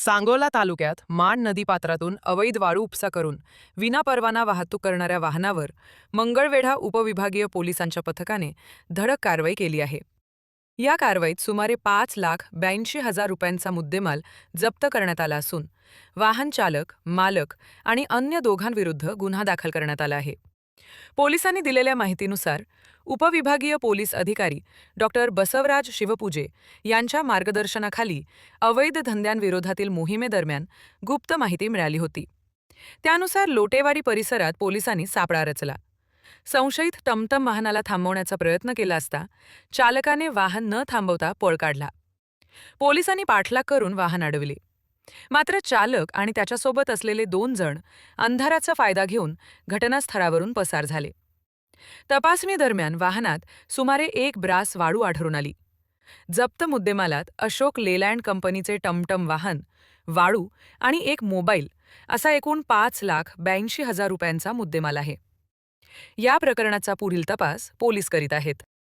सांगोला तालुक्यात माण नदीपात्रातून अवैध वाळू उपसा करून विनापरवाना वाहतूक करणाऱ्या वाहनावर मंगळवेढा उपविभागीय पोलिसांच्या पथकाने धडक कारवाई केली आहे. या कारवाईत सुमारे 5,82,000 रुपयांचा मुद्देमाल जप्त करण्यात आला असून वाहन चालक, मालक आणि अन्य दोघांविरुद्ध गुन्हा दाखल करण्यात आला आहे. पोलिसांनी दिलेल्या माहितीनुसार उपविभागीय पोलीस अधिकारी डॉक्टर बसवराज शिवपूजे यांच्या मार्गदर्शनाखाली अवैध धंद्यांविरोधातील मोहिमेदरम्यान गुप्त माहिती मिळाली होती. त्यानुसार लोटेवाडी परिसरात पोलिसांनी सापळा रचला. संशयित टमटम वाहनाला थांबवण्याचा प्रयत्न केला असता चालकाने वाहन न थांबवता पळ काढला. पोलिसांनी पाठलाग करून वाहन अडवले. मात्र चालक आणि त्याच्यासोबत असलेले 2 जण अंधाराचा फायदा घेऊन घटनास्थळावरून पसार झाले. तपासणी दरम्यान वाहनात सुमारे 1 ब्रास वाळू आढळून आली. जप्त मुद्देमालात अशोक लेलँड कंपनीचे टमटम वाहन, वाळू आणि एक मोबाईल असा एकूण 5,82,000 रुपयांचा मुद्देमाल आहे. या प्रकरणाचा पुढील तपास पोलीस करीत आहेत.